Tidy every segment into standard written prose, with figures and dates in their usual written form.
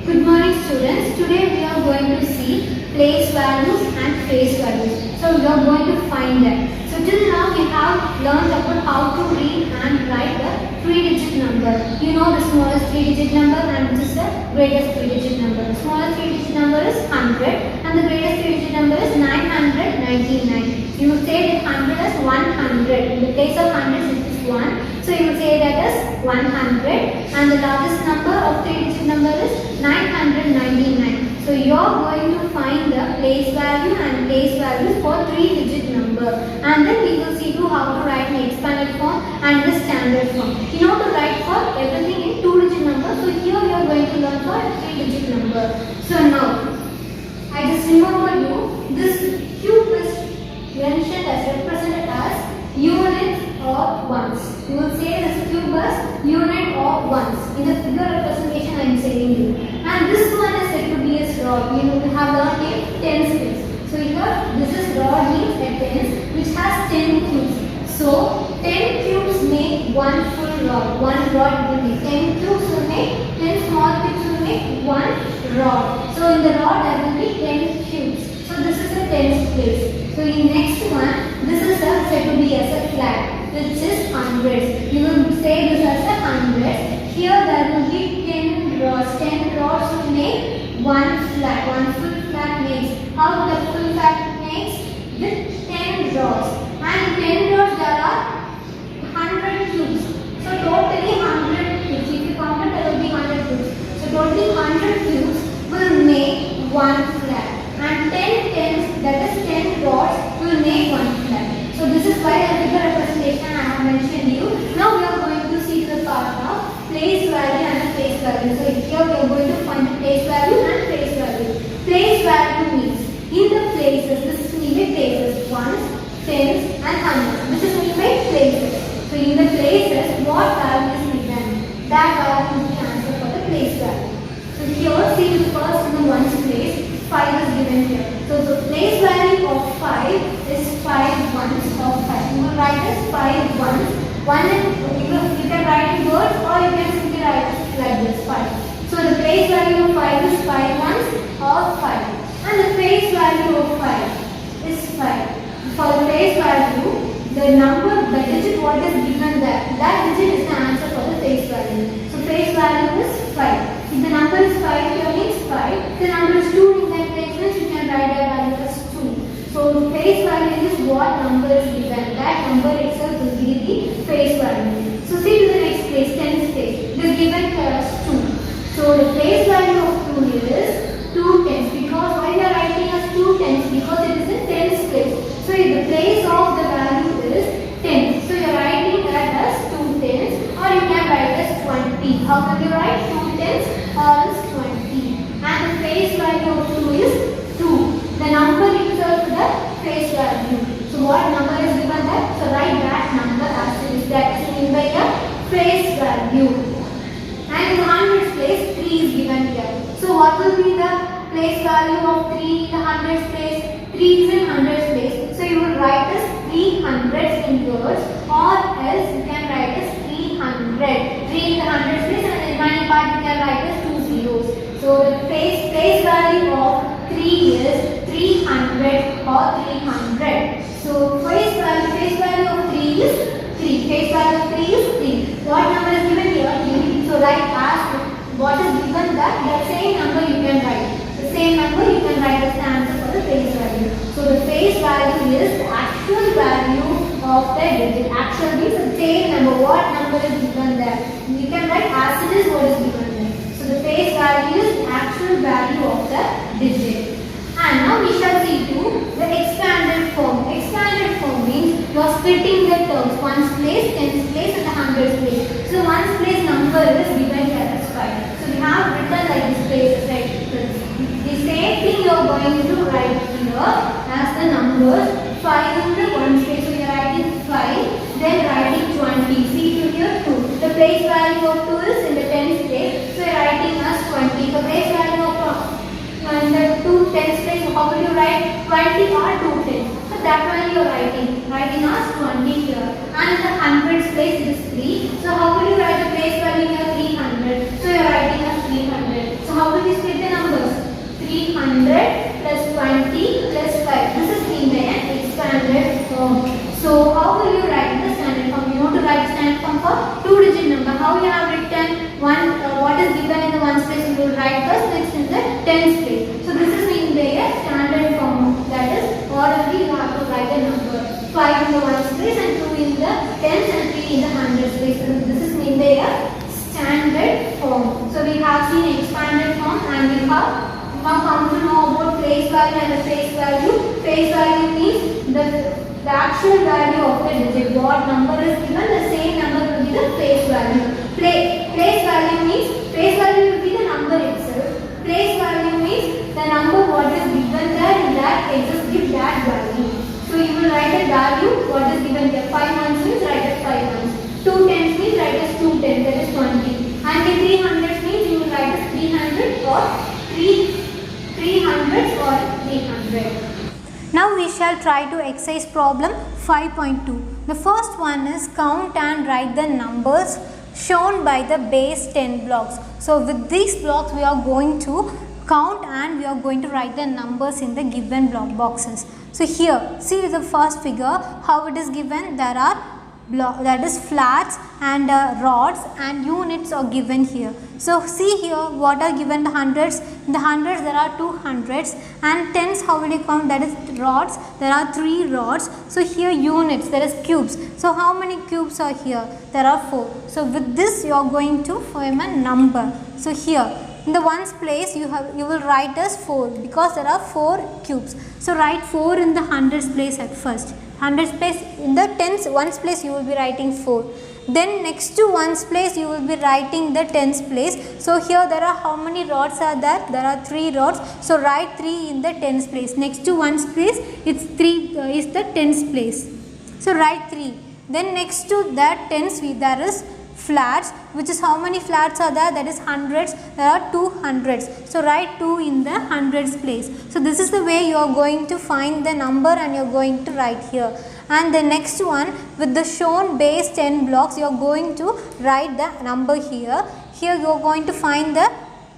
Good morning students. Today we are going to see place values and face values. So we are going to find them. So till now we have learned about how to read and write the 3-digit number. You know the smallest 3-digit number and which is the greatest 3-digit number. The smallest 3-digit number is 100 and the greatest 3-digit number is 999. You will say that 100 as 100. In the place of 100 it is 1. So you will say that as 100 and the largest number of 3-digit number is 999. So you are going to find the place value and place value for 3-digit number, and then we will see to how to write in expanded form and the standard form. You know to write for everything in 2-digit number. So here we are going to learn for 3-digit number. So now I just remember you this cube is mentioned as represented as units or ones. You will say this cube as unit or ones. In the figure representation I am saying you. And this one is said to be a rod. You have learned in tens cubes. So here this is rod means a tens which has 10 cubes. So 10 cubes make one full rod. One rod will make 10 cubes will make 10 small cubes will make one rod. So in the rod there will be 10 cubes. So this is a tens place. So in next one this is said to be as a flag, which is hundreds. You will say this as a hundred. Here there will be 10 rods. 10 rods will make one flag. One full flag makes. How the full flag makes? With 10 rods. And 10 rods there are 100 cubes. So totally 100 cubes. If you count it, there will be 100 cubes. So totally 100 cubes will make one flag. And 10 tens, that is 10 rods, will make one flag. So this is why the figure representation I have mentioned you. Now we are going to see the part of place value and the face value. So here we are going to find the place value and face value. Place value means in the places, this is mean by places, ones, tens and hundreds. This is mean by places. So in the places, what value is given? That value is the answer for the place value. So here see the first in the ones place, 5 is given here. So the place value of 5 is 5 ones of 5. You will write as 5 ones. One you can write in words or you can simply write like this 5. So the place value of 5 is 5 ones of 5. And the face value of 5 is 5. For the face value, the number, the digit what is given there, that digit is the answer for the face value. So face value is 5. If the number is 5 here means 5. The number is 2 in that place means you can write that value as 2. So the face value is what number is given. That number itself will be the face value. So see to the next place, tens place. It is given here as 2. So the face value of 2 is 2 tens. Because why we are writing as 2 tens? Because it is in tens place. So the place of the value is 10. So you are writing that as 2 tens or you can write as 20. How can you write 2 tens or as 20? And the face value of 2 is 2. The number itself is the face value. So what number is given there? So write that number as it is. That is meant by a face value. And in the hundreds place, 3 is given here. So what will be the place value of 3 in the hundreds place? 3 is in hundreds place. So you will write as 300 in words or else you can write as 300. 3 in the hundreds place and in remaining part you can write as 2 zeros. So the place value of 3 is 300 or 300. So face value of 3 is 3. Face value of 3 is 3. What number is given here? So write as what is given that same number you can write. The same number you can write as the answer for the face value. So the face value is the actual value of the digit. Actual means the same number. What number is given there? You can write as it is what is given there. So the face value is the actual value of the digit. And now we shall see to the expanded form. Expanded form means you are splitting the terms. Ones place, tens place and the hundreds place. So ones place number is given here as 5. So we have written like this place, right? The same thing you are going to write here as the numbers 5 in the ones place. So you are writing 5, then writing 20. See to here 2. The place value of 2 is in the tens place. So you are writing as 20. The place value of in the 2 tens place, how will you write 20 or 2 tens? So that one you are writing as 20 here. And in the hundreds place it is 3. So how will you write the place value here 300? So you are writing as 300. So how will this 300 plus 20 plus 5. This is being the expanded form. So how will you write the standard form? You want to write standard form for 2-digit number. How you have written what is given in the ones place, you will write first, next in the tens place. So this is being the standard form. That is orderly you have to write the number 5 in the ones place and 2 in the tens and 3 in the hundreds place. So this is being the standard form. So we have seen expanded form and we have now come to know about place value and the face value. Face value means the actual value of the digit. What number is given, the same number will be the face value. Place value means face value will be the number itself. Place value means the number what is given there in that just give that value. So you will write a value what is given here. 5 months means write as 5 months. 2 tens means write as 2 tens, that is 20. And the 300 means you will write as 300 or 300 or 300. Now we shall try to exercise problem 5.2. The first one is count and write the numbers shown by the base 10 blocks. So with these blocks we are going to count and we are going to write the numbers in the given block boxes. So here see the first figure how it is given. There are that is flats and rods and units are given here. So see here what are given the hundreds. In the hundreds there are 2 hundreds and tens how will you count, that is rods, there are 3 rods. So here units, there is cubes. So how many cubes are here? There are 4. So with this you are going to form a number. So here in the ones place you will write as 4 because there are 4 cubes. So write 4 in the hundreds place at first. Hundreds place, in the tens ones place you will be writing 4. Then next to ones place you will be writing the tens place. So here there are how many rods are there? There are 3 rods. So write 3 in the tens place. Next to ones place it's 3 is the tens place. So write 3. Then next to that tens there is flats, which is how many flats are there? That is hundreds. There are 2 hundreds. So write 2 in the hundreds place. So this is the way you are going to find the number and you are going to write here. And the next one with the shown base 10 blocks you are going to write the number here. Here you are going to find the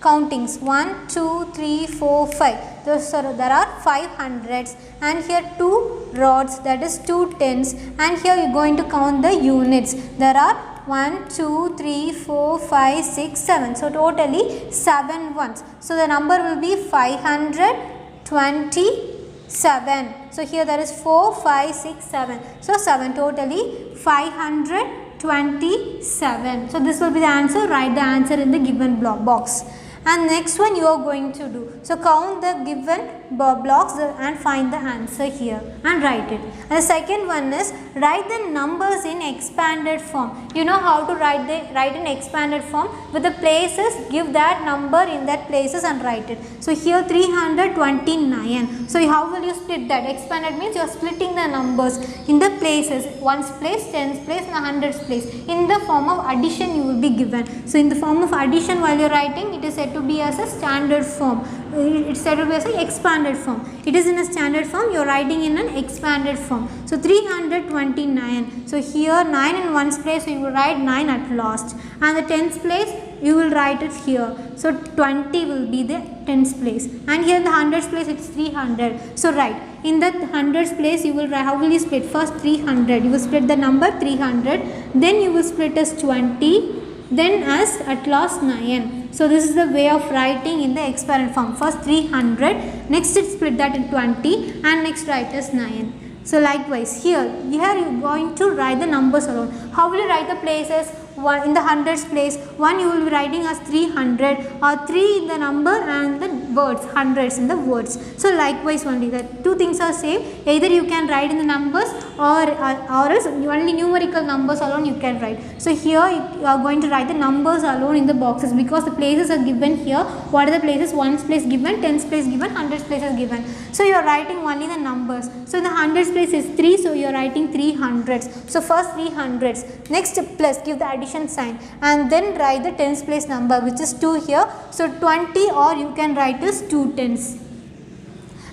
countings 1, 2, 3, 4, 5. There are 5 hundreds and here 2 rods, that is 2 tens, and here you are going to count the units. There are 1, 2, 3, 4, 5, 6, 7. So totally 7 ones. So the number will be 527. So here there is 4, 5, 6, 7. So 7, totally 527. So this will be the answer. Write the answer in the given block box. And next one you are going to do. So count the given blocks and find the answer here and write it. And the second one is write the numbers in expanded form. You know how to write in expanded form. With the places, give that number in that places and write it. So here 329. So how will you split that? Expanded means you are splitting the numbers in the places. Ones place, tens place and hundreds place. In the form of addition you will be given. So in the form of addition while you are writing, it is said to be as a standard form. It's said to be as an expanded form. It is in a standard form, you are writing in an expanded form. So 329. So here 9 in ones place, so you will write 9 at last. And the tens place, you will write it here. So 20 will be the tens place. And here in the hundreds place, it's 300. So write. In the hundreds place, you will write, how will you split? First 300. You will split the number 300. Then you will split as 20. Then as at last 9. So this is the way of writing in the expanded form. First 300, next it split that in 20 and next write as 9. So likewise here you are going to write the numbers alone. How will you write the places? One in the hundreds place, 1 you will be writing as 300 or 3 in the number and the words, hundreds in the words. So likewise only the two things are same. Either you can write in the numbers or else only numerical numbers alone you can write. So here you are going to write the numbers alone in the boxes because the places are given here. What are the places? Ones place given, tens place given, hundreds place is given. So you are writing only the numbers. So the hundreds place is 3, so you are writing 300s. So first 300s, next plus give the addition sign and then write the tens place number which is 2 here. So 20 or you can write as 2 tens.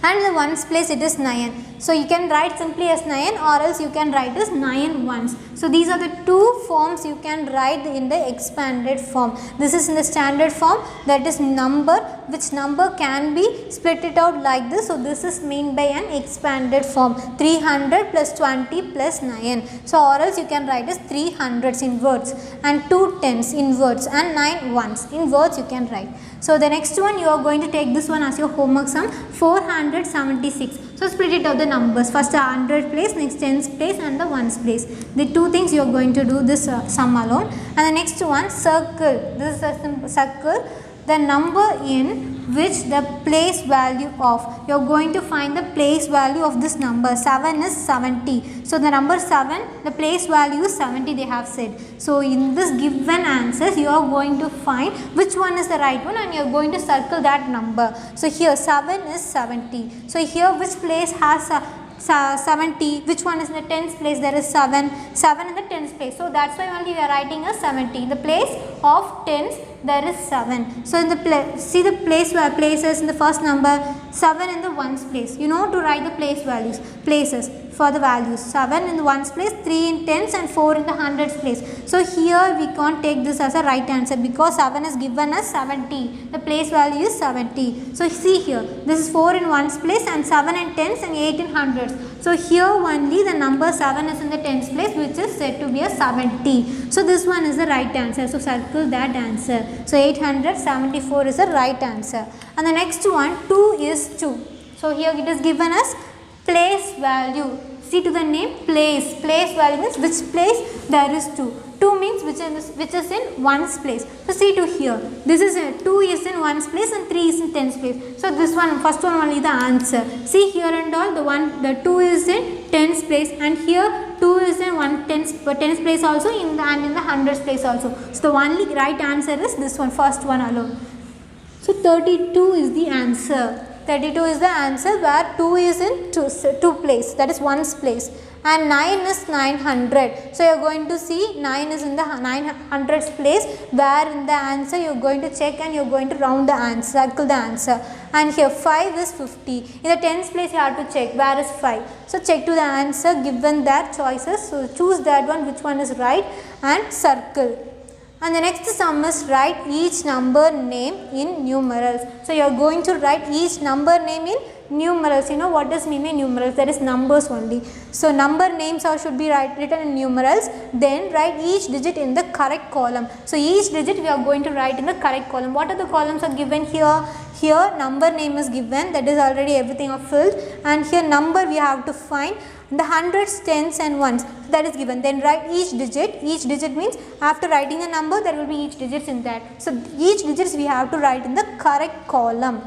And the ones place it is 9. So you can write simply as 9 or else you can write as 9 ones. So these are the two forms you can write in the expanded form. This is in the standard form, that is number which number can be split it out like this. So this is meant by an expanded form, 300 plus 20 plus 9. So or else you can write as 300s in words and 2 tens in words and 9 ones in words you can write. So the next one you are going to take this one as your homework sum, 476. So split it out the numbers, first the 100 place, next tens place and the ones place. The two things you are going to do this sum alone. And the next one, circle, this is a circle the number in which the place value of, you are going to find the place value of this number. 7 is 70. So the number 7, the place value is 70 they have said. So in this given answers you are going to find which one is the right one and you are going to circle that number. So here 7 is 70. So here which place has 70, which one is in the tens place? There is 7 in the tens place. So that's why only we are writing a 70. In the place of tens there is 7. So in the see the places in the first number, 7 in the ones place. You know to write the places for the values. 7 in the ones place, 3 in tens and 4 in the hundreds place. So here we can't take this as a right answer because 7 is given as 70. The place value is 70. So see here, this is 4 in ones place and 7 in tens and 8 in hundreds. So here only the number 7 is in the tens place, which is said to be a 70. So this one is the right answer. So circle that answer. So 874 is the right answer. And the next one, 2 is 2. So here it is given as place value. See to the name place. Place value means which place there is 2. 2 means which is in ones place. So see to here. This is 2 is in ones place and 3 is in tens place. So this one, first one only the answer. See here and all the 2 is in tens place and here 2 is in tens place also and in the hundreds place also. So the only right answer is this one, first one alone. So 32 is the answer. 32 is the answer where 2 is in 2 place, that is ones place, and 9 is 900. So you are going to see 9 is in the 900s place, where in the answer you are going to check and you are going to round the answer, circle the answer. And here 5 is 50. In the tens place you have to check where is 5. So check to the answer given that choices. So choose that one which one is right and circle. And the next sum is write each number name in numerals. So you are going to write each number name in numerals. You know what does mean by numerals? That is numbers only. So number names should be written in numerals. Then write each digit in the correct column. So each digit we are going to write in the correct column. What are the columns are given here? Here number name is given, that is already everything are filled, and here number we have to find the hundreds, tens and ones, that is given. Then write each digit. Each digit means after writing a number there will be each digits in that. So each digits we have to write in the correct column.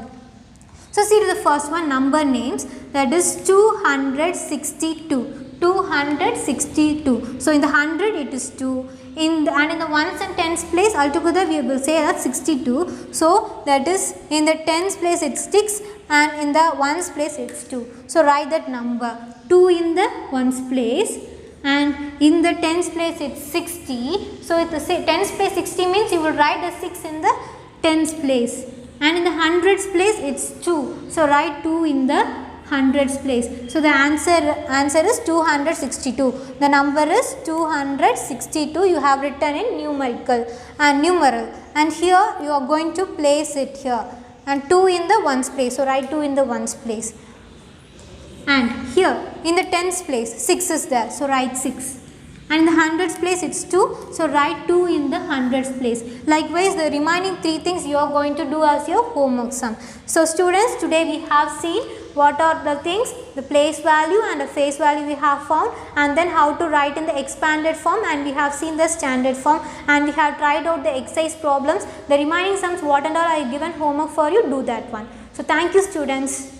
So see to the first one, number names, that is 262. 262. So in the 100 it is 2. In the ones and tens place altogether we will say that 62. So that is in the tens place it's 6 and in the ones place it's 2. So write that number. 2 in the ones place and in the tens place it's 60. So if the tens place 60 means you will write the 6 in the tens place. And in the hundreds place it's 2. So write 2 in the hundreds place. So the answer is 262. The number is 262. You have written in numerical and numeral. And here you are going to place it here. And 2 in the ones place. So write 2 in the ones place. And here in the tens place 6 is there. So write 6. And in the hundreds place it's 2. So write 2 in the hundreds place. Likewise the remaining 3 things you are going to do as your homework sum. So students, today we have seen what are the things, the place value and the face value we have found, and then how to write in the expanded form, and we have seen the standard form, and we have tried out the exercise problems. The remaining sums what and all I given homework for you, do that one. So thank you students.